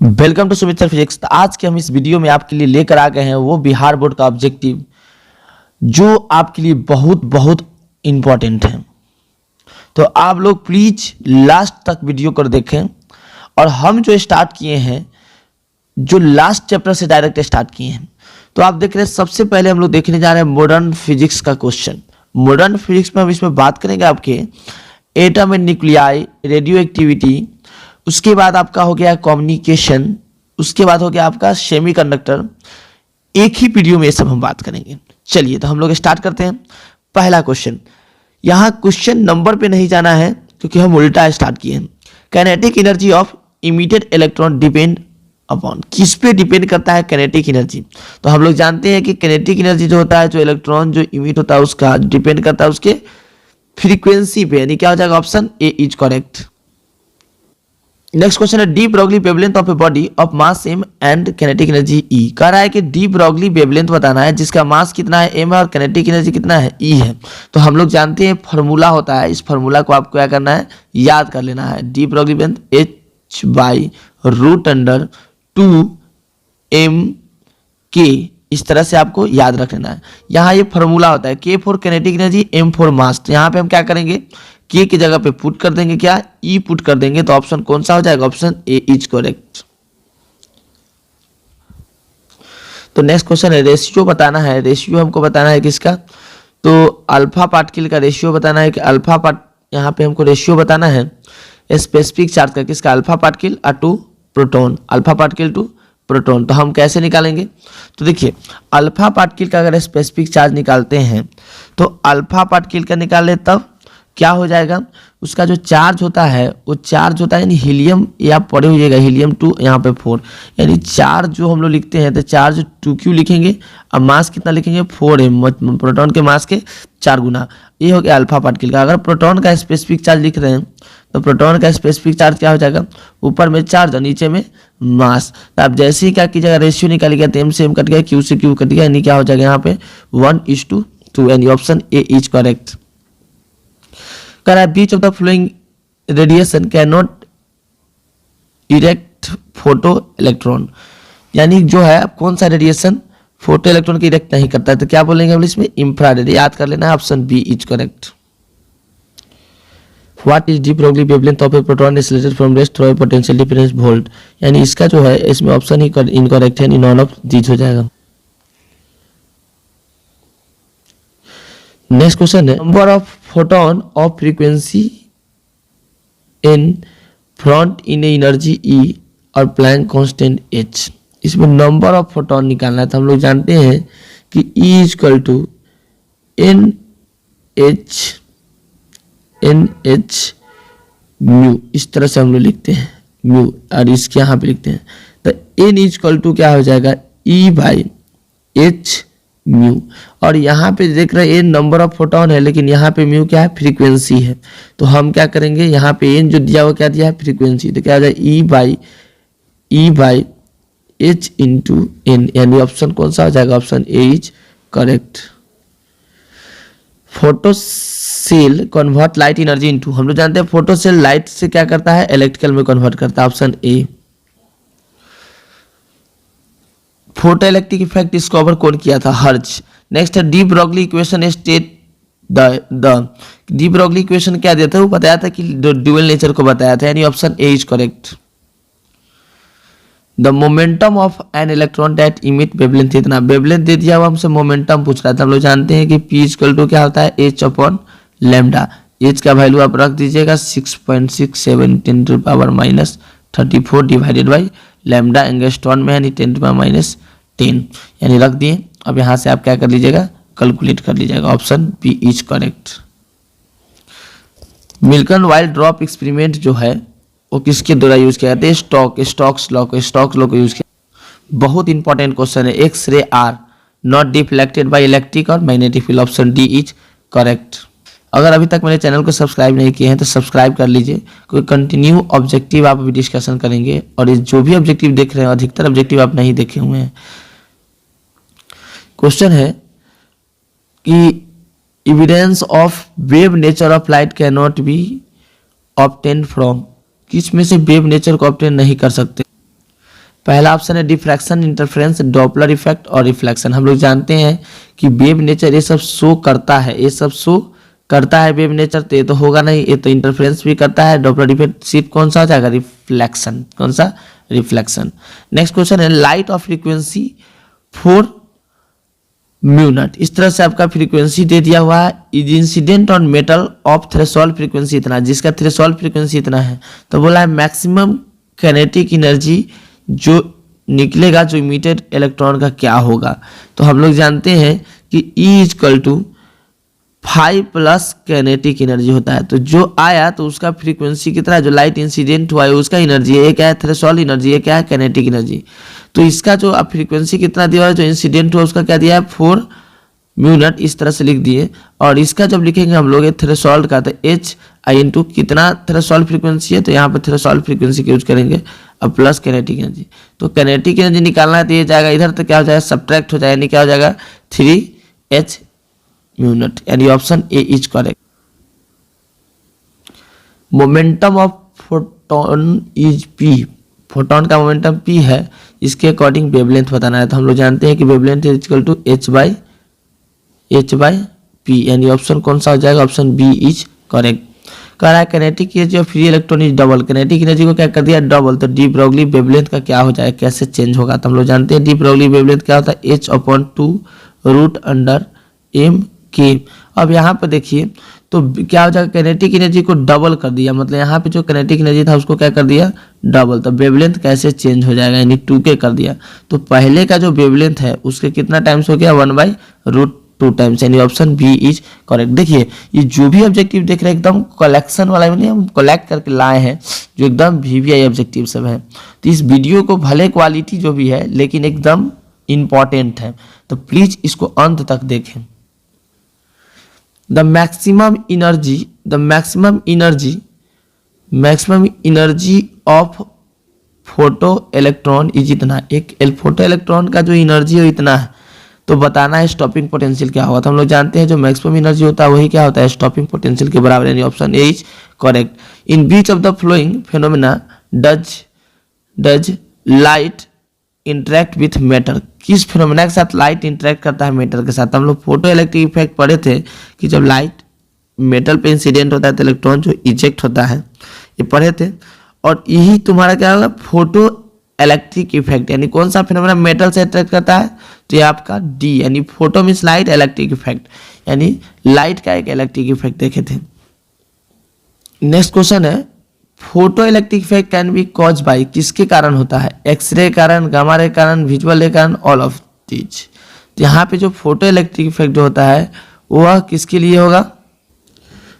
Welcome to Sumit sir physics. आज के हम इस वीडियो में आपके लिए लेकर आ गए हैं वो बिहार बोर्ड का ऑब्जेक्टिव जो आपके लिए बहुत बहुत इम्पोर्टेंट है। तो आप लोग प्लीज लास्ट तक वीडियो कर देखें। और हम जो स्टार्ट किए हैं जो लास्ट चैप्टर से डायरेक्ट स्टार्ट किए हैं, तो आप देख रहे हैं सबसे पहले हम लोग देखने जा रहे हैं मॉडर्न फिजिक्स का क्वेश्चन। मॉडर्न फिजिक्स में हम इसमें बात करेंगे आपके atom and nuclei, radio activity, उसके बाद आपका हो गया कम्युनिकेशन, उसके बाद हो गया आपका सेमीकंडक्टर। एक ही वीडियो में ये सब हम बात करेंगे। चलिए तो हम लोग स्टार्ट करते हैं। पहला क्वेश्चन, यहाँ क्वेश्चन नंबर पे नहीं जाना है क्योंकि हम उल्टा स्टार्ट किए हैं। Kinetic energy of emitted electron depend upon, किस पे डिपेंड करता है काइनेटिक एनर्जी? तो हम लोग जानते हैं कि काइनेटिक एनर्जी जो होता है, जो इलेक्ट्रॉन जो इमिट होता है उसका डिपेंड करता है उसके फ्रीक्वेंसी पे, यानी क्या हो जाएगा? Option A is correct. Next question है de Broglie wavelength of a body of mass M and kinetic energy E. कह रहा है कि डी ब्रॉगली वेवलेंथ बताना है जिसका मास कितना है एम है और काइनेटिक एनर्जी कितना है ई है। तो हम लोग जानते हैं फॉर्मूला होता है, इस फॉर्मूला को आपको क्या करना है? याद कर लेना है। De Broglie wavelength h by root under 2 m k, इस तरह से आपको याद रख लेना है। यहाँ ये फॉर्मूला होता है k for kinetic energy, m for mass. तो यहाँ पे हम क्या करेंगे? के की जगह पे पुट कर देंगे क्या? ई पुट कर देंगे। तो ऑप्शन कौन सा हो जाएगा? Option A is correct. तो नेक्स्ट क्वेश्चन है रेशियो बताना है। रेशियो हमको बताना है किसका? तो अल्फा पार्टिकल का रेशियो बताना है कि अल्फा पार्ट, यहाँ पे हमको रेशियो बताना है स्पेसिफिक चार्ज का, किसका? Alpha particle to proton, alpha particle to proton. तो हम कैसे निकालेंगे? तो देखिए अल्फा पार्टिकल का अगर स्पेसिफिक चार्ज निकालते हैं तो अल्फा पार्टिकल का निकाले तब क्या हो जाएगा? उसका जो चार्ज होता है वो चार्ज होता है यानी हीलियम, या पढ़े हो जाएगा हीलियम 2 यहाँ पे 4, यानी चार्ज जो हम लोग लिखते हैं तो चार्ज 2q लिखेंगे और मास कितना लिखेंगे? 4m, प्रोटॉन के मास के 4 गुना। ये हो गया अल्फा पार्टिकल का। अगर प्रोटॉन का स्पेसिफिक चार्ज लिख रहे हैं तो प्रोटॉन का स्पेसिफिक चार्ज क्या हो जाएगा? ऊपर में चार्ज और नीचे में मास। तो आप जैसे ही क्या कीजिएगा? रेशियो निकालिएगा तो m से m कट गया, q से q कट गया, यानी क्या हो जाएगा यहाँ पे 1:2, यानी ऑप्शन ए इज करेक्ट। कह रहा है which of the following radiation can not eject photo electron, यानी जो है कौन सा रेडिएशन फोटो इलेक्ट्रॉन की इरेक्ट नहीं करता है। तो क्या बोलेंगे हम इसमें? इंफ्रारेड। याद कर लेना है, option B is correct. What is de Broglie wavelength of a proton isolated from rest through a potential difference volt, यानी इसका जो है इसमें ऑप्शन ही इनकरेक्ट है, नॉन ऑफ दीज हो जाएगा। नेक्स्ट क्वेश्चन है number of photon of frequency in front in energy E और प्लैंक कांस्टेंट एच। इसमें नंबर ऑफ फोटोन निकालना है। तो हम लोग जानते हैं कि E is equal to N H mu, इस तरह से हम लोग लिखते हैं म्यू, और इसके यहाँ पे लिखते हैं तो N इज इक्वल टू क्या हो जाएगा? E by H mu. और यहाँ पे देख रहे हैं एन नंबर ऑफ फोटोन है, लेकिन यहाँ पे म्यू क्या है? फ्रीक्वेंसी है। तो हम क्या करेंगे? यहाँ पे एन जो दिया हुआ क्या दिया है? फ्रीक्वेंसी। तो क्या हो जाएगा? E by h into n, यानी ऑप्शन कौन सा हो जाएगा? Option A is correct. Photo cell convert light energy into, हम लोग जानते हैं फोटो सेल लाइट से क्या करता है? इलेक्ट्रिकल में कन्वर्ट करता है, ऑप्शन ए। फोटो इलेक्ट्रिक इफेक्ट डिस्कवर कौन किया था? हर्ज। नेक्स्ट है de Broglie equation state the de Broglie equation क्या देता है? वो बताया था कि ड्यूअल नेचर को बताया था, यानी option A is correct. The momentum of an electron that emit wavelength इतना, वेवलेंथ दे दिया हुआ, हमसे मोमेंटम पूछ रहा था। हम लोग जानते हैं कि p इक्वल टू क्या होता है? h upon lambda. h का वैल्यू आप रख दीजिएगा 6.67 10 to power minus 34 divided by lambda angstrom में, यानी 10 टू पावर माइनस 10, यानी रख दिए। अब यहाँ से आप क्या कर लीजिएगा? कैलकुलेट कर लीजिएगा, option B is correct. Milton wild drop experiment जो है वो किसके द्वारा यूज किया जाता है? स्टोक्स लॉ को यूज किया। बहुत इंपॉर्टेंट क्वेश्चन है। X ray are not deflected by electric और magnetic field, option D is correct. अगर अभी तक मेरे चैनल को सब्सक्राइब नहीं किए हैं तो सब्सक्राइब कर लीजिए, क्योंकि कंटिन्यू ऑब्जेक्टिव आप अभी डिस्कशन करेंगे। और ये जो भी ऑब्जेक्टिव देख रहे हैं अधिकतर ऑब्जेक्टिव आप नहीं देखे हुए हैं। क्वेश्चन है कि evidence of wave nature of light can not be obtain from, किस में से वेव नेचर को ऑब्टेन नहीं कर सकते? पहला ऑप्शन है डिफ्रैक्शन, इंटरफेरेंस, डॉपलर इफेक्ट और रिफ्लेक्शन। हम लोग जानते हैं कि वेव नेचर ये सब शो करता है, ये सब शो करता है वेव नेचर, तो ये तो होगा नहीं, ये तो इंटरफेरेंस भी करता है, डॉपलर इफेक्ट सिर्फ कौन सा हो जाएगा, रिफ्लेक्शन। कौन सा, रिफ्लेक्शन। नेक्स्ट क्वेश्चन है लाइट ऑफ फ्रीक्वेंसी 4 म्यूनट। इस तरह से आपका फ्रीक्वेंसी दे दिया हुआ है, is incident on metal of threshold frequency इतना, जिसका थ्रेशोल्ड फ्रीक्वेंसी इतना है, तो बोला है मैक्सिमम काइनेटिक एनर्जी जो निकलेगा जो इमिटेड इलेक्ट्रॉन का क्या होगा। तो हम लोग जानते हैं कि E equal to 5 plus kinetic energy होता है, तो जो आया तो उसका फ्रीक्वेंसी कितना है, जो लाइट इंसिडेंट हुआ है उसका एनर्जी है, क्या है थ्रेशोल्ड एनर्जी है, क्या है काइनेटिक एनर्जी। तो इसका जो अब फ्रीक्वेंसी कितना दिया है, जो इंसिडेंट हुआ उसका क्या दिया है 4 म्यूनट, इस तरह से लिख दिए। और इसका जब लिखेंगे हम लोग थ्रेशोल्ड का, तो H I इंटू कितना थ्रेशोल्ड फ्रीक्वेंसी है, तो यहाँ पर थ्रेशोल्ड फ्रीक्वेंसी का यूज करेंगे, अब प्लस काइनेटिक एनर्जी। तो काइनेटिक एनर्जी निकालना है तो ये जाएगा इधर, तो क्या हो जाएगा सब्ट्रैक्ट हो जाएगा, यानी क्या हो जाएगा 3H म्यूनट, यानी option A is correct. Momentum of photon is P, photon का मोमेंटम P है, इसके अकॉर्डिंग वेवलेंथ बताना है। तो हम लोग जानते हैं कि wavelength is equal to H by P, यानी ऑप्शन कौन सा हो जाएगा, ऑप्शन बी इज करेक्ट। कह रहा है kinetic energy of free electron is double, kinetic energy को क्या कर दिया डबल, तो डी ब्रोगली वेवलेंथ का क्या हो जाएगा, कैसे चेंज होगा। तो हम लोग जानते हैं डी ब्रोगली वेवलेंथ क्या होता है, H/2√m/k। अब यहाँ पर देखिए तो क्या हो जाएगा, काइनेटिक एनर्जी को डबल कर दिया, मतलब यहाँ पे जो काइनेटिक एनर्जी था उसको क्या कर दिया डबल, तो वेवलेंथ कैसे चेंज हो जाएगा, यानी 2k कर दिया। तो पहले का जो वेवलेंथ है उसके कितना टाइम्स हो गया 1/√2 टाइम्स, यानी ऑप्शन बी इज करेक्ट। देखिए ये जो भी ऑब्जेक्टिव देख रहे हैं एकदम कलेक्शन वाला नहीं, हम कलेक्ट करके लाए हैं, जो एकदम VVI ऑब्जेक्टिव सब है। तो इस वीडियो को भले क्वालिटी जो भी है लेकिन एकदम इंपॉर्टेंट है, तो प्लीज इसको अंत तक देखें। The maximum energy of photo electron is इतना, एक फोटो इलेक्ट्रॉन का जो एनर्जी है इतना है, तो बताना है स्टॉपिंग पोटेंशियल क्या होगा। तो हम लोग जानते हैं जो मैक्सिमम एनर्जी होता है वही क्या होता है स्टॉपिंग पोटेंशियल के बराबर, यानी option A is correct. In beach of the flowing phenomena does light interact with matter, किस फिनोमेना के साथ लाइट इंटरेक्ट करता है मैटर के साथ। हम लोग फोटो इलेक्ट्रिक इफेक्ट पढ़े थे कि जब लाइट मेटल पे इंसिडेंट होता है तो इलेक्ट्रॉन जो इजेक्ट होता है, ये पढ़े थे। और यही तुम्हारा क्या होगा फोटो इलेक्ट्रिक इफेक्ट, यानी कौन सा फिनोमेना मेटल से अट्रैक्ट करता है, तो ये आपका डी, यानी photo means light, electric effect यानी लाइट का एक इलेक्ट्रिक इफेक्ट देखे थे। नेक्स्ट क्वेश्चन है photo electric effect can be cause by, किसके कारण होता है, एक्सरे कारण, गामा रे कारण, विजुअल रे कारण, ऑल ऑफ दीज। तो यहाँ पे जो फोटो इलेक्ट्रिक इफेक्ट जो होता है वह किसके लिए होगा,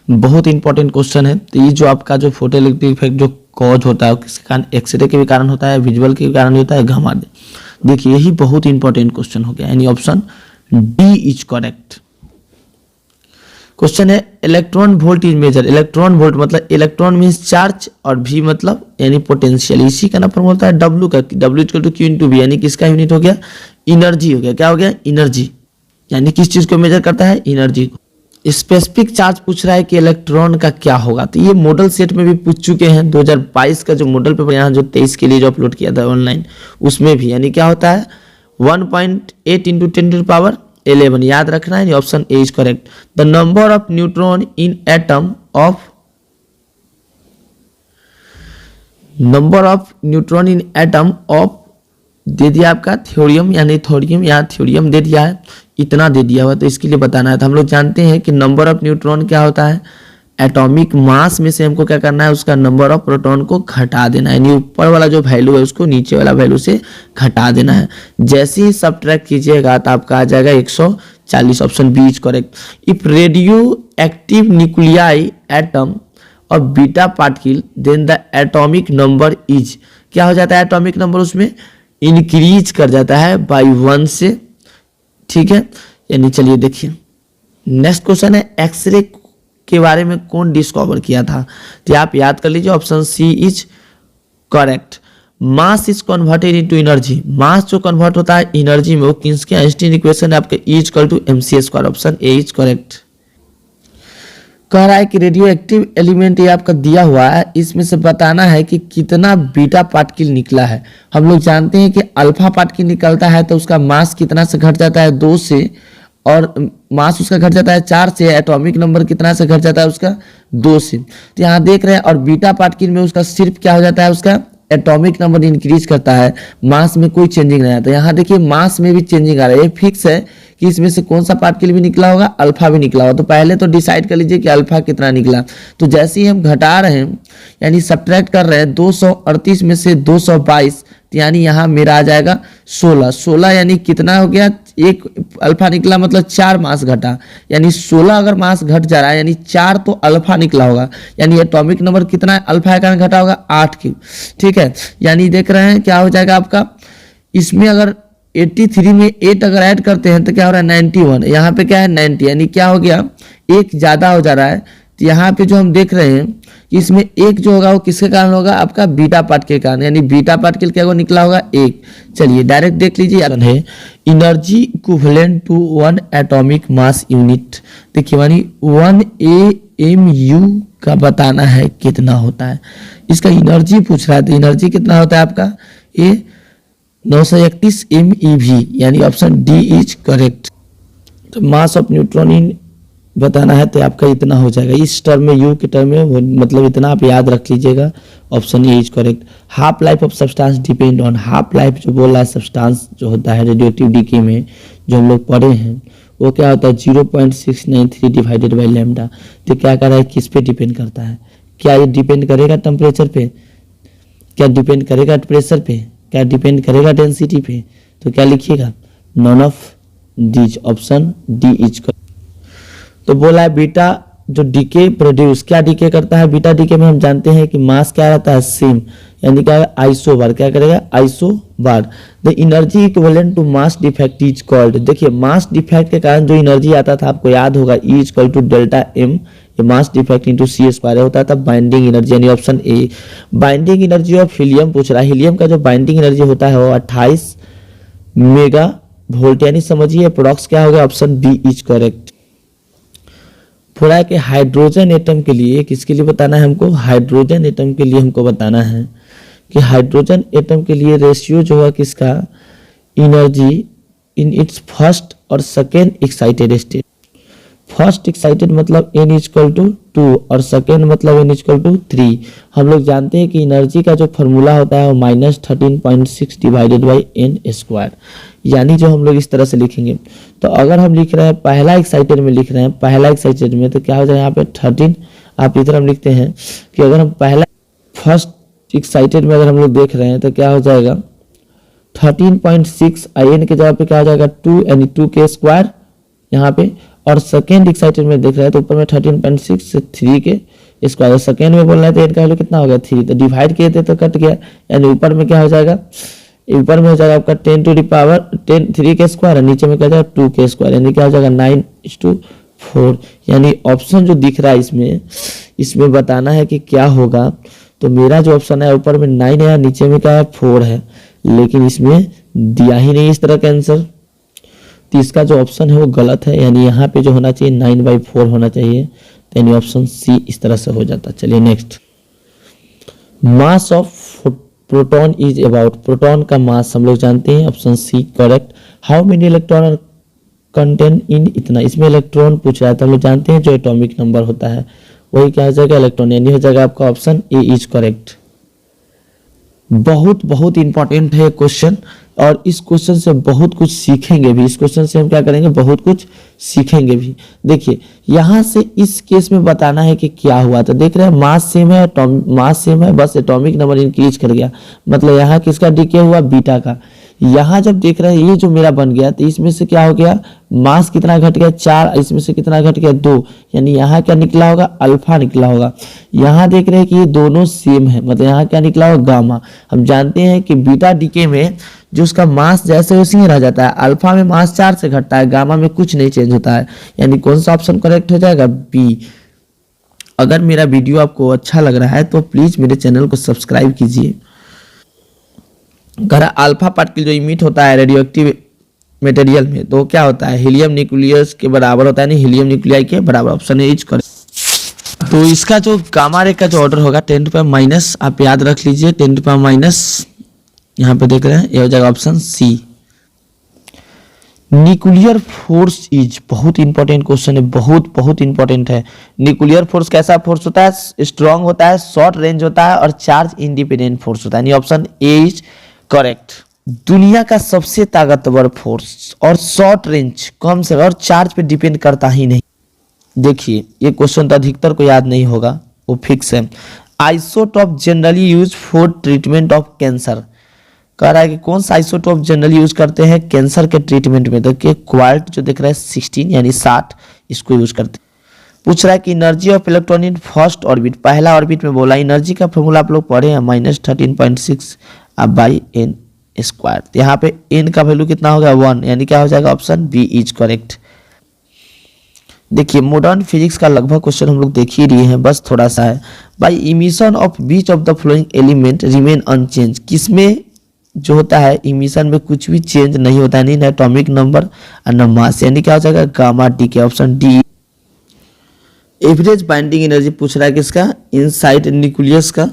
बहुत इंपॉर्टेंट क्वेश्चन है। तो ये जो आपका जो फोटो इलेक्ट्रिक इफेक्ट जो कॉज होता है किसके कारण, एक्सरे के भी कारण होता है, विजुअल के भी कारण होता है, गामा रे। देखिए यही बहुत इंपॉर्टेंट क्वेश्चन हो गया, यानी option D is correct. Question है electron volt is measure, electron volt मतलब इलेक्ट्रॉन मीन्स चार्ज और V मतलब यानी पोटेंशियल, इसी का ना फॉर्मूला होता है W का, W equal to Q into V, यानी किसका यूनिट हो गया एनर्जी हो गया, क्या हो गया एनर्जी, यानी किस चीज को मेजर करता है एनर्जी को। स्पेसिफिक चार्ज पूछ रहा है कि इलेक्ट्रॉन का क्या होगा, तो ये मॉडल सेट में भी पूछ चुके हैं, 2022 का जो मॉडल पेपर यहाँ जो 23 के लिए जो अपलोड किया था ऑनलाइन उसमें भी, यानी क्या होता है 1.8 इंटू 10⁻11, याद रखना है, option A is correct. The number of neutron in atom of दे दिया आपका थ्योरियम, यानी थोरियम, यहाँ थ्योरियम दे दिया है, इतना दे दिया हुआ, तो इसके लिए बताना है। तो हम लोग जानते हैं कि नंबर ऑफ न्यूट्रॉन क्या होता है, एटॉमिक मास में से हमको क्या करना है उसका नंबर ऑफ प्रोटॉन को घटा देना है, यानी ऊपर वाला जो वैल्यू है उसको नीचे वाला वैल्यू से घटा देना है। जैसे ही सबट्रैक्ट कीजिएगा तो आपका आ जाएगा 140, option B is correct. If radio active nuclei atom और beta particle then the atomic number is, क्या हो जाता है एटॉमिक नंबर उसमें इंक्रीज कर जाता है बाई 1 से, ठीक है। यानी चलिए देखिए नेक्स्ट क्वेश्चन है एक्सरे के बारे में कौन डिस्कवर किया था, तो आप याद कर लीजिए option C is correct. Mass is converted into energy, mass जो कन्वर्ट होता है एनर्जी में वो किसके आइंस्टीन इक्वेशन है आपके E = mc², option A is correct. कह रहा है कि रेडियो एक्टिव एलिमेंट ये आपका दिया हुआ है, इसमें से बताना है कि कितना बीटा पार्टिकल निकला है। हम लोग जानते हैं कि अल्फा पार्टिकल निकलता है तो उसका मास कितना से घट जाता है 2 से, और मास उसका घट जाता है 4 से, एटॉमिक नंबर कितना से घट जाता है उसका 2 से। तो यहाँ देख रहे हैं, और बीटा पार्टिकल में उसका सिर्फ क्या हो जाता है, उसका एटॉमिक नंबर इंक्रीज करता है, मास में कोई चेंजिंग नहीं आता। यहाँ देखिए मास में भी चेंजिंग आ रहा है, ये फिक्स है कि इसमें से कौन सा पार्टिकल भी निकला होगा, अल्फा भी निकला होगा। तो पहले तो डिसाइड कर लीजिए कि अल्फा कितना निकला। तो जैसे ही हम घटा रहे हैं यानी सब्ट्रैक्ट कर रहे हैं 238 में से 222, यानी यहाँ मेरा आ जाएगा 16 यानी कितना हो गया, एक अल्फा निकला मतलब 4 मास घटा, यानी 16 अगर मास घट जा रहा है यानी 4 तो अल्फा निकला होगा, यानी एटॉमिक नंबर कितना है अल्फा के कारण घटा होगा 8 की। ठीक है, यानी देख रहे हैं क्या हो जाएगा आपका, इसमें अगर 83 में 8 अगर ऐड करते हैं तो क्या हो रहा है 91, यहाँ पे क्या है 90, यानी क्या हो गया एक ज़्यादा हो जा रहा है। तो यहाँ पे जो हम देख रहे हैं कि इसमें एक जो होगा वो किसके कारण होगा, आपका बीटा पार्टिकल के कारण, यानी बीटा पार्टिकल क्या को निकला होगा 1। चलिए डायरेक्ट देख लीजिए है energy equivalent to 1 atomic mass unit. देखिए यानी 1 AMU का बताना है कितना होता है, इसका एनर्जी पूछ रहा है। तो एनर्जी कितना होता है आपका, ये 931 MeV, यानी ऑप्शन डी इज करेक्ट। तो मास ऑफ न्यूट्रॉन इन बताना है तो आपका इतना हो जाएगा, इस टर्म में यू के टर्म में वो मतलब इतना आप याद रख लीजिएगा, option A is correct. Half life of substance depend on, half life जो बोल रहा है सब्सटेंस जो होता है रेडियोएक्टिव डीके में जो हम लोग पढ़े हैं वो क्या होता है 0.693 डिवाइडेड बाई लैम्डा। तो क्या कर रहा है किस पे डिपेंड करता है, क्या ये डिपेंड करेगा टेम्परेचर पे, क्या डिपेंड करेगा प्रेशर पे, क्या डिपेंड करेगा डेंसिटी पे। तो क्या लिखिएगा non of these, option D is correct. तो बोला है बीटा जो डीके प्रोड्यूस, क्या डीके करता है बीटा डीके में हम जानते हैं कि मास क्या रहता है सेम, यानी क्या आइसो बार, क्या करेगा isobar. The energy equivalent to mass defect is called, देखिए मास डिफेक्ट के कारण जो एनर्जी आता था आपको याद होगा E is equal to delta m, ये mass defect into c square होता था बाइंडिंग एनर्जी, यानी option A. Binding energy of helium पूछ रहा है, हीलियम का जो बाइंडिंग एनर्जी होता है वो 28 मेगा वोल्ट, यानी समझिए प्रोडक्ट्स क्या हो गया, ऑप्शन बी इज करेक्ट। थोड़ा है कि हाइड्रोजन एटम के लिए किसके लिए बताना है हमको, हाइड्रोजन एटम के लिए हमको बताना है कि हाइड्रोजन एटम के लिए रेशियो जो है किसका, एनर्जी इन इट्स फर्स्ट और second excited state. First excited मतलब n इक्वल टू 2 और सेकेंड मतलब n इक्वल टू 3। हम लोग जानते हैं कि एनर्जी का जो फॉर्मूला होता है वो -13.6 डिवाइडेड बाई n स्क्वायर, यानी जो हम लोग इस तरह से लिखेंगे। तो अगर हम लिख रहे हैं पहला एक्साइटेड में लिख रहे हैं, पहला एक्साइटेड में तो क्या हो जाएगा यहाँ पे 13, आप इधर हम लिखते हैं कि अगर हम पहला फर्स्ट एक्साइटेड में अगर हम लोग देख रहे हैं तो क्या हो जाएगा 13.6 in के जगह पे क्या हो जाएगा 2, यानी 2 के स्क्वायर यहाँ पे, और सेकेंड एक्साइटेड में देख रहे हैं तो ऊपर में 13.6 से 3 के स्क्वायर, सेकेंड में बोल रहे हैं तो इनका वैल्यू कितना हो गया 3, तो डिवाइड किए थे तो कट गया, यानी ऊपर में क्या हो जाएगा, ऊपर में हो जाएगा आपका 10 टू द पावर 10 3 के स्क्वायर, और नीचे में क्या जाएगा 2 के स्क्वायर, यानी क्या हो जाएगा 9:4। यानी ऑप्शन जो दिख रहा है इसमें बताना है कि क्या होगा। तो मेरा जो ऑप्शन है ऊपर में 9 है, नीचे में क्या है 4 है, लेकिन इसमें दिया ही नहीं इस तरह का आंसर, तो इसका जो ऑप्शन है वो गलत है, यानी यहाँ पे जो होना चाहिए 9/4 होना चाहिए, तो यानी ऑप्शन सी इस तरह से हो जाता। चलिए next, mass of proton is about, proton का मास हम लोग जानते हैं, option C correct. How many electron are contain in, इतना, इसमें इलेक्ट्रॉन पूछ रहा है तो हम लोग जानते हैं जो एटॉमिक नंबर होता है वही क्या हो जाएगा इलेक्ट्रॉन, यानी हो जाएगा आपका ऑप्शन ए इज करेक्ट। बहुत बहुत इंपॉर्टेंट है क्वेश्चन, और इस क्वेश्चन से बहुत कुछ सीखेंगे भी, इस क्वेश्चन से हम क्या करेंगे बहुत कुछ सीखेंगे भी। देखिए यहाँ से इस केस में बताना है कि क्या हुआ, तो देख रहे हैं मास सेम है, मास सेम है, बस एटॉमिक नंबर इंक्रीज कर गया, मतलब यहाँ किसका डीके हुआ बीटा का। यहाँ जब देख रहे हैं ये जो मेरा बन गया तो इसमें से क्या हो गया मास कितना घट गया 4, इसमें से कितना घट गया 2, यानी यहाँ क्या निकला होगा अल्फा निकला होगा। यहाँ देख रहे हैं कि ये दोनों सेम है, मतलब यहाँ क्या निकला होगा गामा। हम जानते हैं कि बीटा डीके में जो उसका मास जैसे वैसे ही रह जाता है, अल्फा में मास 4 से घटता है, गामा में कुछ नहीं चेंज होता है, यानी कौन सा ऑप्शन करेक्ट हो जाएगा बी। अगर मेरा वीडियो आपको अच्छा लग रहा है तो प्लीज मेरे चैनल को सब्सक्राइब कीजिए। अगर अल्फा पार्टिकल जो इमिट होता है रेडियोएक्टिव मटेरियल में तो क्या होता है हीलियम न्यूक्लियस के बराबर होता है, नहीं हीलियम न्यूक्लियाई के बराबर, ऑप्शन ए इज करेक्ट। तो इसका जो गामा रे का जो ऑर्डर होगा 10 टू पावर माइनस, आप याद रख लीजिए 10 टू पावर माइनस, यहाँ पे देख रहे हैं, ये हो जाएगा option C. Nuclear force is, बहुत इंपॉर्टेंट क्वेश्चन है, बहुत बहुत इंपॉर्टेंट है। न्यूक्लियर फोर्स कैसा फोर्स होता है? स्ट्रांग होता है, शॉर्ट रेंज होता है और चार्ज इंडिपेंडेंट फोर्स होता है, यानी ऑप्शन ए इज करेक्ट। दुनिया का सबसे ताकतवर फोर्स और शॉर्ट रेंज कम से और चार्ज पे डिपेंड करता ही नहीं। देखिए ये क्वेश्चन तो अधिकतर को याद नहीं होगा, वो फिक्स है। Isotope generally use for treatment of cancer, कह रहा है कि कौन सा आइसोटोप जनरली यूज करते हैं कैंसर के ट्रीटमेंट में? देखिए क्वार्ट जो दिख रहा है 16 यानी 60, इसको यूज करते हैं। पूछ रहा है कि energy of electron in first orbit, पहला ऑर्बिट में बोला, एनर्जी का फॉर्मूला आप लोग पढ़े हैं -13.6 बाई एन स्क्वायर। यहाँ पे एन का वैल्यू कितना हो गया 1, यानी क्या हो जाएगा ऑप्शन बी इज करेक्ट। देखिए मॉडर्न फिजिक्स का लगभग क्वेश्चन हम लोग देख ही रहे हैं, बस थोड़ा सा है। By emission of which of the flowing element remain unchange, किसमें जो होता है इमिशन में कुछ भी चेंज नहीं होता है, नहीं एटॉमिक नंबर और न मास, यानी क्या हो जाएगा गामा डी के, option D. Average binding energy पूछ रहा है किसका? इनसाइड न्यूक्लियस का,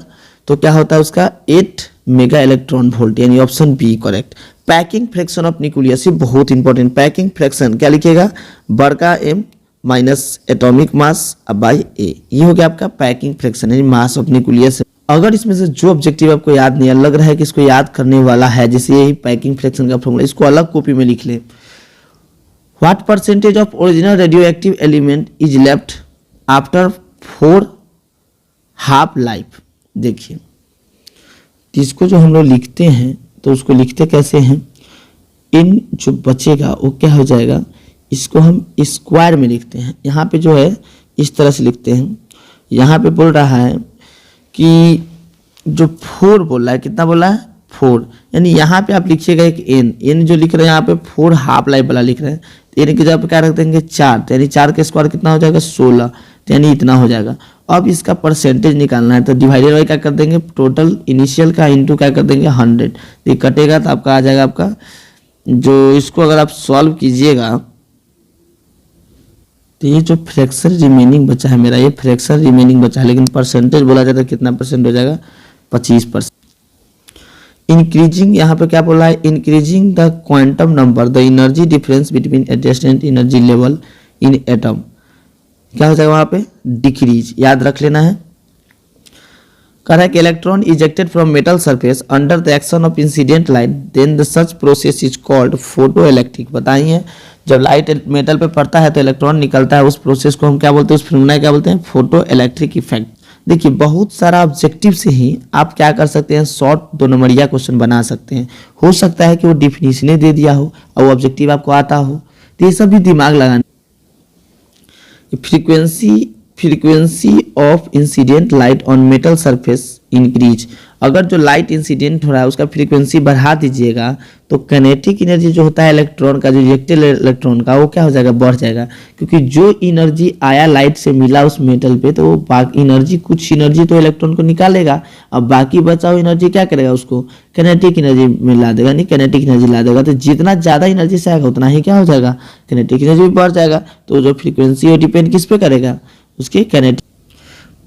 तो क्या होता है उसका 8 मेगा इलेक्ट्रॉन वोल्ट, यानी option B correct. Packing fraction of nucleus, ये बहुत इंपॉर्टेंट। पैकिंग फ्रैक्शन क्या लिखिएगा? बड़का M minus atomic mass by A, ये हो गया आपका पैकिंग फ्रैक्शन, यानी मास ऑफ न्यूक्लियस। अगर इसमें से जो ऑब्जेक्टिव आपको याद नहीं है, लग रहा है कि इसको याद करने वाला है, जैसे यही पैकिंग फ्रैक्शन का फॉर्मूला, इसको अलग कॉपी में लिख ले। What percentage of original radio active element is left after 4 half life? देखिए इसको जो हम लोग लिखते हैं तो उसको लिखते कैसे हैं, इन जो बचेगा वो क्या हो जाएगा, इसको हम स्क्वायर में लिखते हैं। यहाँ पे जो है इस तरह से लिखते हैं, यहाँ पे बोल रहा है कि जो 4 बोल रहा है, कितना बोल रहा है 4, यानी यहाँ पे आप लिखिएगा एक एन जो लिख रहे हैं यहाँ पे 4 हाफ लाइफ वाला लिख रहे हैं, तो एन की जगह पे क्या रख देंगे 4, यानी 4 का स्क्वायर कितना हो जाएगा 16, यानी इतना हो जाएगा। अब इसका परसेंटेज निकालना है तो डिवाइडेड बाई क्या कर देंगे, टोटल इनिशियल का इंटू क्या कर देंगे 100, ये कटेगा तो आपका आ जाएगा आपका, जो इसको अगर आप सॉल्व कीजिएगा तो ये जो फ्रैक्शन रिमेनिंग बचा है मेरा, ये फ्रैक्शन रिमेनिंग बचा है, लेकिन परसेंटेज बोला जाता है कितना परसेंट हो जाएगा 25%। इंक्रीजिंग, यहाँ पे क्या बोला है, increasing the quantum number the energy difference between adjacent energy level in atom, क्या हो जाएगा वहाँ पे डिक्रीज, याद रख लेना है। कह रहा है कि electron ejected from metal surface under the action of incident light then the such process is called photoelectric. बताइए जब लाइट मेटल पे पड़ता है तो इलेक्ट्रॉन निकलता है, उस प्रोसेस को हम क्या बोलते हैं, उस फिनोमेना क्या बोलते हैं, फोटो इलेक्ट्रिक इफेक्ट। देखिए बहुत सारा ऑब्जेक्टिव से ही आप क्या कर सकते हैं, शॉर्ट 2 नंबरिया क्वेश्चन बना सकते हैं। हो सकता है कि वो डिफिनीशन दे दिया हो और वो ऑब्जेक्टिव आपको आता हो, तो ये सब भी दिमाग लगाना। Frequency of incident light on metal surface increase, अगर जो लाइट इंसिडेंट हो रहा है उसका फ्रीक्वेंसी बढ़ा दीजिएगा तो काइनेटिक एनर्जी जो होता है इलेक्ट्रॉन का, जो रिएक्टेड इलेक्ट्रॉन का, वो क्या हो जाएगा, बढ़ जाएगा। क्योंकि जो एनर्जी आया लाइट से मिला उस मेटल पे, तो वो बाकी एनर्जी, कुछ एनर्जी तो इलेक्ट्रॉन को निकालेगा, अब बाकी बचा हुआ एनर्जी क्या करेगा, उसको काइनेटिक एनर्जी में ला देगा, नहीं काइनेटिक एनर्जी ला देगा। तो जितना ज़्यादा एनर्जी से आएगा उतना ही क्या हो जाएगा, काइनेटिक एनर्जी भी बढ़ जाएगा। तो जो फ्रीक्वेंसी है डिपेंड किस पे करेगा, उसके काइनेटिक।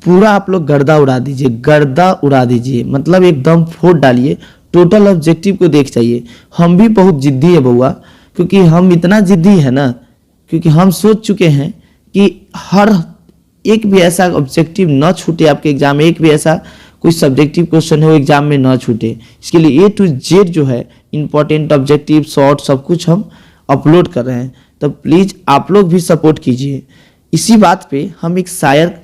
पूरा आप लोग गर्दा उड़ा दीजिए, गर्दा उड़ा दीजिए, मतलब एकदम फोड़ डालिए, टोटल ऑब्जेक्टिव को देख चाहिए। हम भी बहुत जिद्दी है बउआ, क्योंकि हम इतना जिद्दी है ना, क्योंकि हम सोच चुके हैं कि हर एक भी ऐसा ऑब्जेक्टिव न छूटे आपके एग्जाम में, एक भी ऐसा कोई सब्जेक्टिव क्वेश्चन है वो एग्जाम में न छूटे। इसके लिए A to Z जो है इंपॉर्टेंट ऑब्जेक्टिव शॉर्ट सब कुछ हम अपलोड कर रहे हैं, तो प्लीज़ आप लोग भी सपोर्ट कीजिए। इसी बात पे हम एक शायर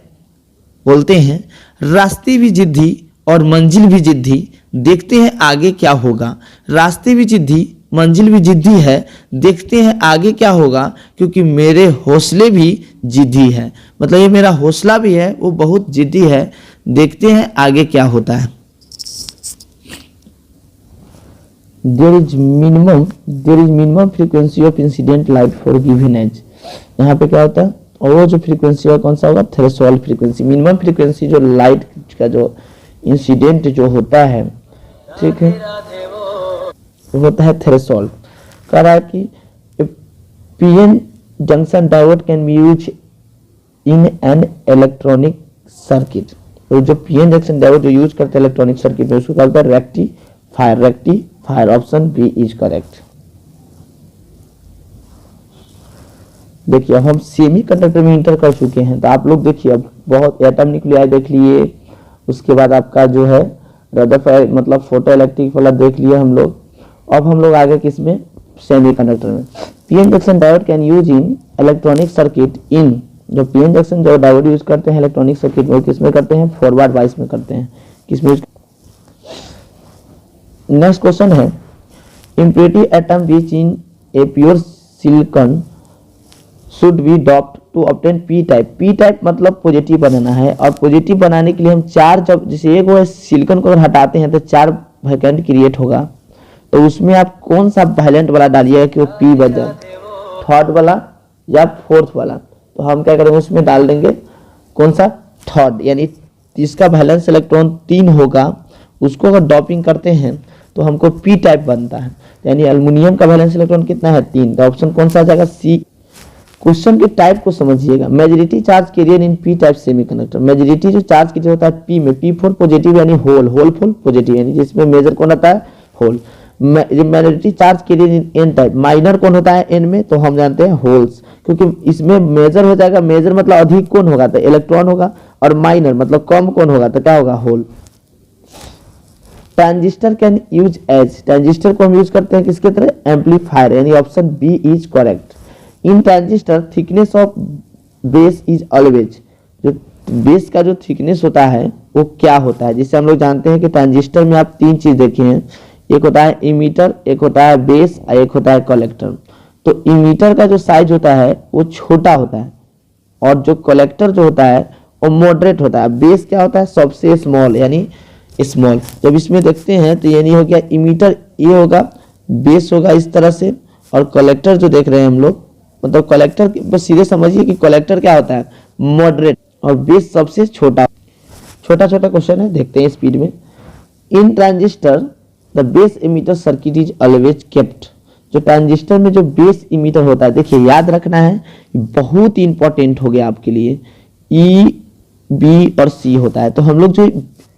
बोलते हैं, रास्ते भी जिद्दी और मंजिल भी जिद्दी, देखते हैं आगे क्या होगा। रास्ते भी जिद्दी, मंजिल भी जिद्दी है, देखते हैं आगे क्या होगा, क्योंकि मेरे हौसले भी जिद्दी है। मतलब ये मेरा हौसला भी है, वो बहुत जिद्दी है, देखते हैं आगे क्या होता है। There is minimum frequency of incident light for given age। यहाँ पे क्या होता है, और वो जो फ्रीक्वेंसी है कौन सा होगा, थ्रेशोल्ड फ्रीक्वेंसी। मिनिमम फ्रीक्वेंसी जो लाइट का जो इंसिडेंट जो होता है, ठीक है, वो होता है थ्रेशोल्ड। कह रहा है कि PN junction diode can be use in an electronic circuit. तो जो पीएन जंक्शन डायोड जो यूज करते हैं इलेक्ट्रॉनिक सर्किट में उसको क्या बोलते हैं, rectifier. Rectifier option B is correct. देखिए अब हम सेमीकंडक्टर में इंटर कर चुके हैं, तो आप लोग देखिए अब बहुत एटम न्यूक्लियाई देख लिए, उसके बाद आपका जो है रदरफोर्ड मतलब फोटो इलेक्ट्रिक वाला देख लिए हम लोग। अब हम लोग आगे किस में, सेमीकंडक्टर में। PN junction diode can use in electronic circuit in, जो पीएन जंक्शन जो डायोड यूज करते हैं इलेक्ट्रॉनिक सर्किट में, किस में करते हैं, फॉरवर्ड बायस में करते हैं। किस में? नेक्स्ट क्वेश्चन है, impurity atom which in a pure silicon should be doped to obtain P type. P type मतलब पॉजिटिव बनाना है, और पॉजिटिव बनाने के लिए हम चार, जब जैसे एक वो सिलिकॉन को अगर हटाते हैं तो 4 वैकेंट क्रिएट होगा, तो उसमें आप कौन सा वैलेंट वाला डालिएगा कि वो पी बन जाए, थर्ड वाला या फोर्थ वाला। तो हम क्या करेंगे, उसमें डाल देंगे कौन सा, थर्ड, यानी जिसका वैलेंस इलेक्ट्रॉन 3 होगा उसको अगर डॉपिंग करते हैं तो हमको पी टाइप बनता है। यानी एल्युमिनियम का वैलेंस इलेक्ट्रॉन कितना है, 3, तो ऑप्शन कौन सा आ जाएगा, सी। क्वेश्चन के टाइप को समझिएगा, majority charge carrier in P type semiconductor. Majority जो चार्ज कैरियर होता है पी में, P4 पॉजिटिव यानी होल, होलफुल पॉजिटिव, यानी जिसमें मेजर कौन आता है, hole. Majority charge carrier in N type, minor कौन होता है एन में, तो हम जानते हैं होल्स, क्योंकि इसमें मेजर हो जाएगा। मेजर मतलब अधिक कौन होगा, तो इलेक्ट्रॉन होगा, और माइनर मतलब कम कौन होगा, तो क्या होगा, hole. Transistor can use as, transistor को हम यूज करते हैं किसके तरह, एम्पलीफायर, यानी option B is correct. In transistor thickness of base is always, जो बेस का जो थिकनेस होता है वो क्या होता है, जिससे हम लोग जानते हैं कि ट्रांजिस्टर में आप 3 चीज देखे हैं, एक होता है इमीटर, एक होता है बेस और एक होता है कलेक्टर। तो इमीटर का जो साइज होता है वो छोटा होता है, और जो कलेक्टर जो होता है वो मॉडरेट होता है। बेस क्या होता है, सबसे स्मॉल यानी स्मॉल। जब इसमें देखते हैं तो यानी हो गया इमीटर, ये होगा, बेस होगा इस तरह से, और कलेक्टर जो देख रहे हैं हम लोग, मतलब कलेक्टर बस सीधे समझिए कि कलेक्टर क्या होता है, मॉडरेट, और बेस सबसे छोटा। छोटा छोटा क्वेश्चन है, देखते हैं स्पीड में। In transistor the base emitter circuit is always kept, जो ट्रांजिस्टर में जो बेस इमीटर होता है, देखिए याद रखना है, बहुत ही इंपॉर्टेंट हो गया आपके लिए, ई, बी और सी होता है। तो हम लोग जो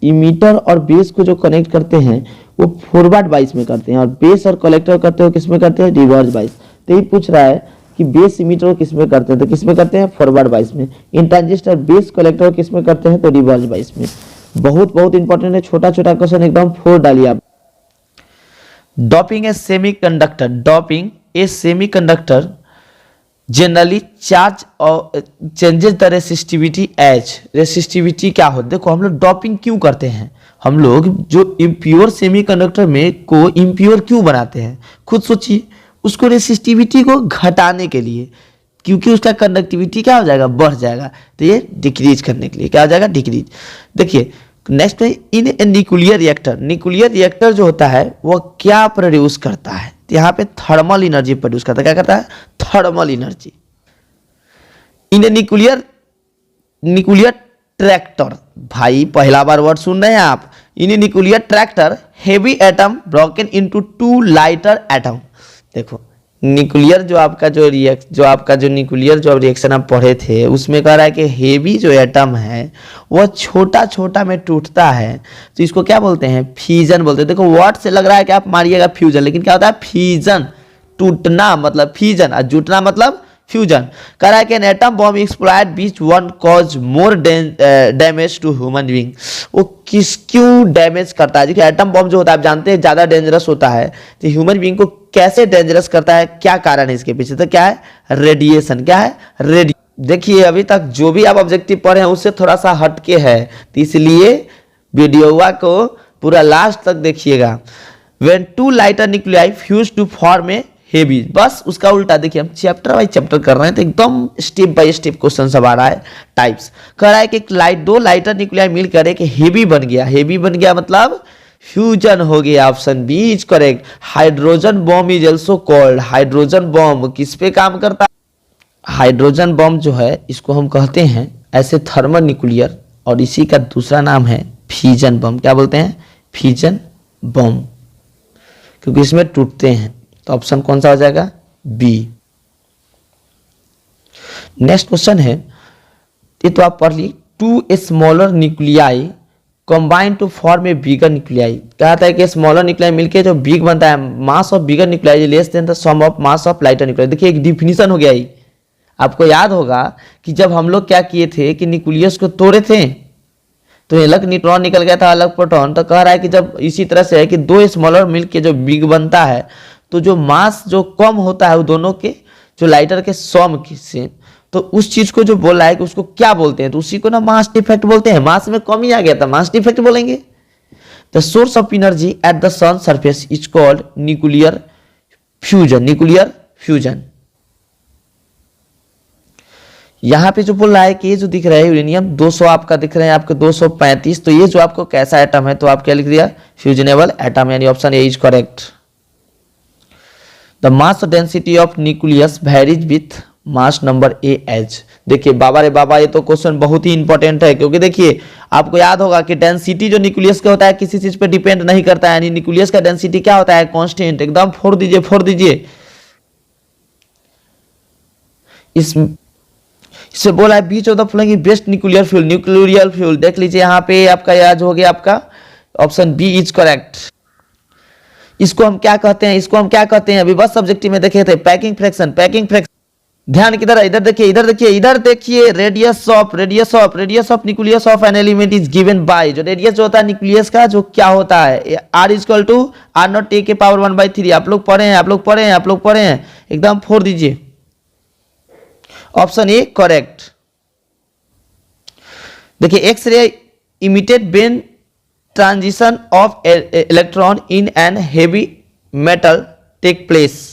इमीटर और बेस को जो कनेक्ट करते हैं वो फॉरवर्ड बाइस में करते हैं, और बेस और कलेक्टर करते हो किसमें करते हैं, रिवर्स बाइस। तो ये पूछ रहा है कि बेस इमीटर किस में करते हैं, तो किस में करते हैं, फॉरवर्ड बाइस में। इन ट्रांजिस्टर बेस कलेक्टर किस में करते हैं, तो रिवर्स बाइस में। बहुत बहुत इंपॉर्टेंट है, छोटा छोटा क्वेश्चन एकदम 4 डालिए आप। Doping a semiconductor, doping a semiconductor generally charge और changes the resistivity as. Resistivity क्या होती है, देखो हम लोग डॉपिंग क्यों करते हैं, हम लोग जो इम्प्योर सेमीकंडक्टर में को इम्प्योर क्यों बनाते हैं, खुद सोचिए। उसको रेसिस्टिविटी को घटाने के लिए, क्योंकि उसका कंडक्टिविटी क्या हो जाएगा, बढ़ जाएगा, तो ये डिक्रीज करने के लिए क्या हो जाएगा, डिक्रीज। देखिए नेक्स्ट है, in a nuclear reactor. Nuclear reactor जो होता है वो क्या प्रोड्यूस करता है, तो यहाँ पे थर्मल एनर्जी प्रोड्यूस करता है। क्या करता है, thermal energy. In a nuclear tractor, भाई पहला बार वर्ड सुन रहे हैं आप। In a nuclear tractor heavy atom broken into 2 lighter atom. देखो न्यूक्लियर जो आपका जो न्यूक्लियर जो रिएक्शन आप पढ़े थे उसमें कह रहा है कि हेवी जो एटम है वह छोटा छोटा में टूटता है, तो इसको क्या बोलते हैं, फ्यूजन बोलते हैं। देखो वर्ड से लग रहा है कि आप मारिएगा फ्यूजन, लेकिन क्या होता है, फ्यूजन। टूटना मतलब फ्यूजन और जुटना मतलब फ्यूजन। कह रहा है कि an atom bomb explode which one cause more damage to human being. वो क्यों डैमेज करता है, देखिए एटम बॉम्ब जो होता है आप जानते हैं ज़्यादा डेंजरस होता है, तो ह्यूमन बीइंग को कैसे डेंजरस करता है, क्या कारण है इसके पीछे, तो क्या है, रेडिएशन। क्या है, देखिए अभी तक जो भी आप ऑब्जेक्टिव पढ़े हैं उससे थोड़ा सा हटके है, तो इसलिए वीडियोवा को पूरा लास्ट तक देखिएगा। When 2 lighter nuclei fuse to form a heavy, बस उसका उल्टा। देखिए हम चैप्टर बाई चैप्टर कर रहे हैं तो एकदम स्टेप बाय स्टेप क्वेश्चन सब आ रहा है, टाइप्स। कह रहा है कि 2 लाइटर न्यूक्लियाई मिलकर एक हेवी बन गया। हेवी बन गया मतलब फ्यूजन हो गया, option B is correct. Hydrogen bomb is also called, hydrogen bomb किस पे काम करता है, हाइड्रोजन बॉम्ब जो है इसको हम कहते हैं ऐसे थर्मल न्यूक्लियर, और इसी का दूसरा नाम है फ्यूजन बॉम्ब। क्या बोलते हैं, फ्यूजन बॉम्ब, क्योंकि इसमें टूटते हैं। तो ऑप्शन कौन सा हो जाएगा, बी। नेक्स्ट क्वेश्चन है, ये तो आप पढ़ ली, two smaller nuclei combine to form a bigger nuclei. कहता है कि स्मॉलर न्यूक्लियाई मिलके जो बिग बनता है, mass of bigger nuclei less than the sum of mass of lighter nuclei. देखिए एक डिफिनीशन हो गया ही। आपको याद होगा कि जब हम लोग क्या किए थे कि न्यूक्लियस को तोड़े थे तो अलग न्यूट्रॉन निकल गया था, अलग प्रोटॉन। तो कह रहा है कि जब इसी तरह से है कि दो स्मॉलर मिलके जो बिग बनता है तो जो मास जो कम होता है वो दोनों के जो लाइटर के सम से, तो उस चीज को जो बोल रहा है कि उसको क्या बोलते हैं, तो उसी को ना मास डिफेक्ट बोलते हैं। मास में कमी आ गया था, मास डिफेक्ट बोलेंगे। The source of energy at the sun surface is called nuclear fusion. Nuclear fusion. यहां पे जो बोल रहा है कि ये जो दिख रहा है यूरेनियम 200 आपका दिख रहा है आपके 235, तो ये जो आपको कैसा एटम है, तो आप क्या लिख दिया, फ्यूजनेबल एटम, यानी option A is correct. The mass density of nucleus varies with mass number A H. देखिए बाबा रे बाबा, ये तो क्वेश्चन बहुत ही इंपॉर्टेंट है, क्योंकि देखिए आपको याद होगा कि डेंसिटी जो न्यूक्लियस का होता है किसी चीज पे डिपेंड नहीं करता है, यानी न्यूक्लियस का डेंसिटी क्या होता है, कांस्टेंट। एकदम फोड़ दीजिए, फोड़ दीजिए। इससे बोला है which of the following best nuclear fuel. Nuclear fuel देख लीजिए यहाँ पे आपका याद हो गया, आपका ऑप्शन बी इज करेक्ट। इसको हम क्या कहते हैं, इसको हम क्या कहते हैं, अभी बस सब्जेक्टिव में देखे थे, पैकिंग फ्रैक्शन। पैकिंग फ्रैक्शन ध्यान किधर है, इधर देखिए, इधर देखिए, इधर देखिए। Radius of nucleus of an element is given by, जो रेडियस जो होता है न्यूक्लियस का जो क्या होता है, r equal to r not टे के पावर 1/3। आप लोग पढ़े हैं, आप लोग पढ़े हैं, आप लोग पढ़े हैं, एकदम फोड़ दीजिए। Option A correct. देखिए X ray emitted when transition of electron in an heavy metal take place.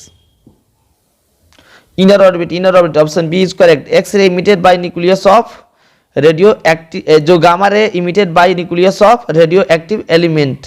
Inner orbit, option B is correct. X ray emitted by nucleus of radio active, जो gamma ray emitted by nucleus of radio active element.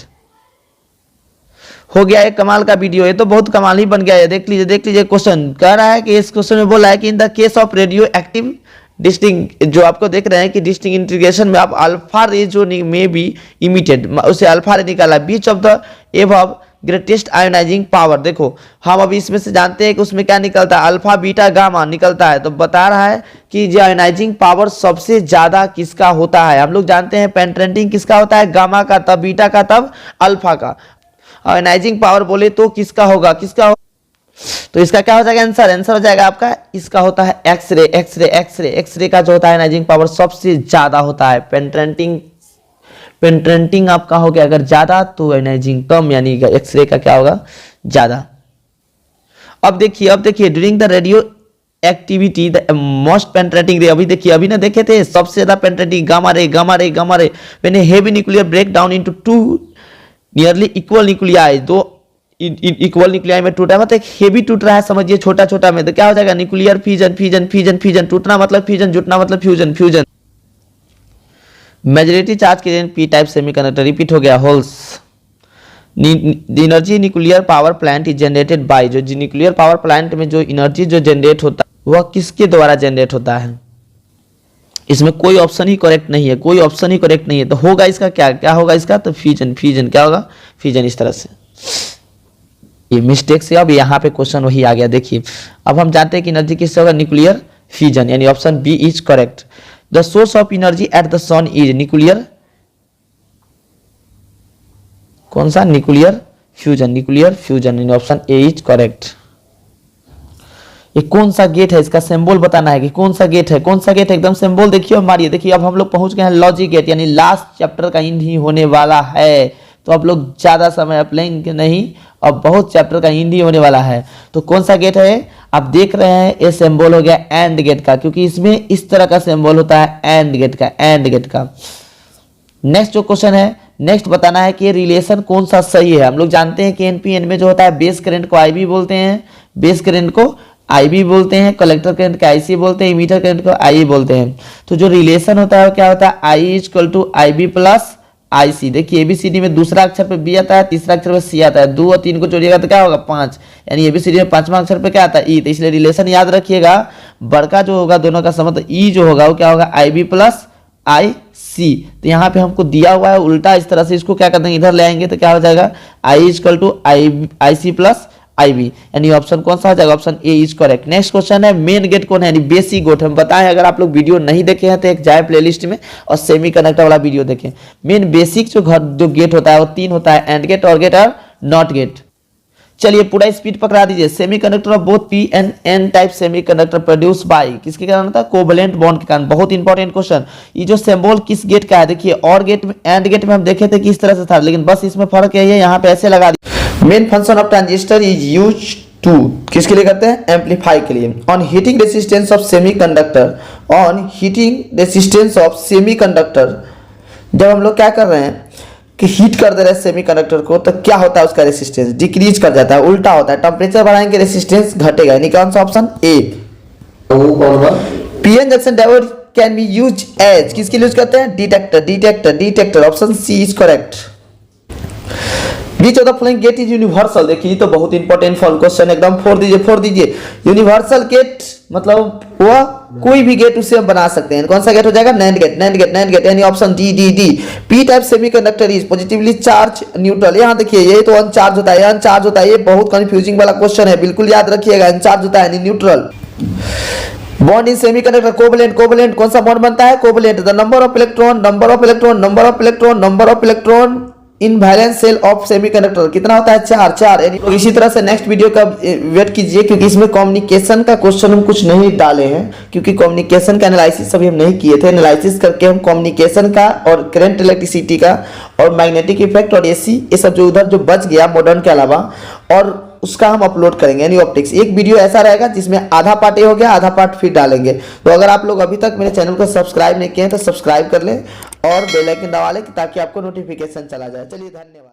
हो गया है कमाल का video, ये तो बहुत कमाल ही बन गया है। देख लीजिए क्वेश्चन कह रहा है कि इस क्वेश्चन में बोला है कि in the case of radio active distinct, जो आपको देख रहे हैं कि डिस्टिंग इंटीग्रेशन में आप अल्फा रे जो में बी इमिटेड, उसे अल्फा रे निकाला, which of the above greatest ionising power. देखो हम अभी इसमें से जानते हैं कि उसमें क्या निकलता है, अल्फा बीटा गामा निकलता है। तो बता रहा है कि जो आयोनाइजिंग पावर सबसे ज्यादा किसका होता है। हम लोग जानते हैं पेनिट्रेटिंग किसका होता है, गामा का, तब बीटा का, तब अल्फा का। आयोनाइजिंग पावर बोले तो किसका होगा, तो इसका क्या हो जाएगा आंसर हो जाएगा आपका, इसका होता है एक्सरे। एक्सरे का जो होता है आयोनाइजिंग पावर सबसे ज्यादा होता है। पेनिट्रेटिंग आपका हो गया अगर ज्यादा तो आयोनाइजिंग कम, यानी एक्सरे का क्या होगा, ज्यादा। अब देखिए during the radioactivity the most penetrating ray, अभी देखिए, अभी ना देखे थे सबसे ज्यादा penetrating gamma ray when heavy nuclear break down into two nearly equal nuclei, दो इक्वल न्यूक्लियाई में टूटा, मतलब एक हेवी टूट रहा है, समझिए छोटा में, तो क्या हो जाएगा, न्यूक्लियर फ्यूजन। टूटना मतलब फ्यूजन, जुटना मतलब फ्यूजन। मेजॉरिटी चार्ज के पी टाइप सेमीकंडक्टर, रिपीट हो गया, holes. The energy nuclear power plant is generated by, जो न्यूक्लियर पावर प्लांट में जो एनर्जी जो जनरेट होता है वह किसके द्वारा जनरेट होता है। इसमें कोई ऑप्शन ही करेक्ट नहीं है, तो होगा इसका क्या होगा इसका, तो फ्यूजन क्या होगा, फ्यूजन। इस तरह से ये मिस्टेक से अब यहाँ पे क्वेश्चन वही आ गया। देखिए अब हम जानते हैं कि एनर्जी किससे होगा, न्यूक्लियर फ्यूजन, यानी option B is correct. The source of energy at the sun is nuclear, कौन सा, न्यूक्लियर फ्यूजन, यानी ऑप्शन ए इज करेक्ट। ये कौन सा गेट है, इसका सिंबल बताना है कि कौन सा गेट है, एकदम सिंबल देखिए और मारिए। देखिए अब हम लोग पहुंच गए हैं लॉजिक गेट, यानी लास्ट चैप्टर का एंड ही होने वाला है, तो आप लोग ज्यादा समय आप लेंगे नहीं, अब बहुत चैप्टर का एंड ही होने वाला है। तो कौन सा गेट है, आप देख रहे हैं ये सिंबल हो गया एंड गेट का, क्योंकि इसमें इस तरह का सिंबल होता है एंड गेट का। नेक्स्ट जो क्वेश्चन है, नेक्स्ट बताना है कि रिलेशन कौन सा सही है। हम लोग जानते हैं कि एनपीएन में जो होता है बेस करंट को आईबी बोलते हैं, कलेक्टर करंट को आईसी बोलते हैं, इमीटर करंट को आई बोलते हैं। तो जो रिलेशन होता है वो क्या होता है, I is equal to I B plus I C. देखिए एबीसीडी में दूसरा अक्षर पे बी आता है, तीसरा अक्षर पे सी आता है, 2 और 3 को जोड़िएगा तो क्या होगा 5, यानी एबीसीडी में 5वां अक्षर पे क्या आता है ई। तो इसलिए रिलेशन याद रखिएगा, बड़का जो होगा दोनों का मतलब ई जो होगा वो क्या होगा आई बी प्लस आई सी। तो यहाँ पे हमको दिया हुआ है उल्टा, इस तरह से इसको क्या कर देंगे, इधर ले आएंगे तो क्या हो जाएगा I is equal to I C plus I V, यानी ऑप्शन कौन सा हो जाएगा, option A is correct. Next question है मेन गेट कौन है, यानी बेसिक गेट। हम बताएं अगर आप लोग वीडियो नहीं देखे हैं तो एक जाए प्लेलिस्ट में और सेमीकंडक्टर वाला वीडियो देखें। मेन बेसिक जो गेट होता है वो 3 होता है, एंड गेट, और गेट और नॉट गेट। चलिए पूरा स्पीड पकड़ा दीजिए। Semiconductor of both P and N type semiconductor produce by, किसके कारण होता है, कोवैलेंट बॉन्ड के कारण। बहुत इंपॉर्टेंट क्वेश्चन। ये जो सिंबल किस गेट का है, देखिए और गेट में, एंड गेट में हम देखे थे किस तरह से था, लेकिन बस इसमें फर्क यही है, यहाँ पे ऐसे लगा दिया। Main function of transistor is use to, किसके लिए करते हैं, एम्पलीफाई के लिए। On heating resistance of semiconductor, on heating resistance of semiconductor, जब हम लोग क्या कर रहे हैं कि हीट कर दे रहे हैं सेमीकंडक्टर को, तो क्या होता है, उसका रेसिस्टेंस डिक्रीज कर जाता है, उल्टा होता है। टेम्परेचर बढ़ाएंगे रेसिस्टेंस घटेगा, यानी कौन सा option A. PN junction diode can be use as, किसके लिए यूज करते हैं, detector, option C is correct. Which of the following gate is universal, देखिए तो बहुत इंपॉर्टेंट फॉल क्वेश्चन, एकदम फोड़ दीजिए। यूनिवर्सल गेट मतलब वह कोई भी गेट उसे हम बना सकते हैं। कौन सा गेट हो जाएगा, नैंड गेट, यानी option D. P type semiconductor is positively charge neutral. यहाँ देखिए ये तो अनचार्ज होता है, अनचार्ज होता है, ये बहुत कंफ्यूजिंग वाला क्वेश्चन है, बिल्कुल याद रखिएगा। अनचार्ज होता है यानी neutral. Bond in semiconductor covalent, कौन सा बॉन्ड बनता है, covalent. The number of electron in valence shell of semiconductor कितना होता है, 4। यानी इसी तरह से नेक्स्ट वीडियो का वेट कीजिए, क्योंकि इसमें कम्युनिकेशन का क्वेश्चन हम कुछ नहीं डाले हैं, क्योंकि कम्युनिकेशन का एनालिसिस अभी हम नहीं किए थे। एनालिसिस करके हम कम्युनिकेशन का और करंट इलेक्ट्रिसिटी का और मैग्नेटिक इफेक्ट और एसी, ये सब जो उधर जो बच गया मॉडर्न के अलावा, और उसका हम अपलोड करेंगे, यानी ऑप्टिक्स। एक वीडियो ऐसा रहेगा जिसमें आधा पार्ट ये हो गया, आधा पार्ट फिर डालेंगे। तो अगर आप लोग अभी तक मेरे चैनल को सब्सक्राइब नहीं किए हैं तो सब्सक्राइब कर लें और बेल आइकन दबा लें, ताकि आपको नोटिफिकेशन चला जाए। चलिए धन्यवाद।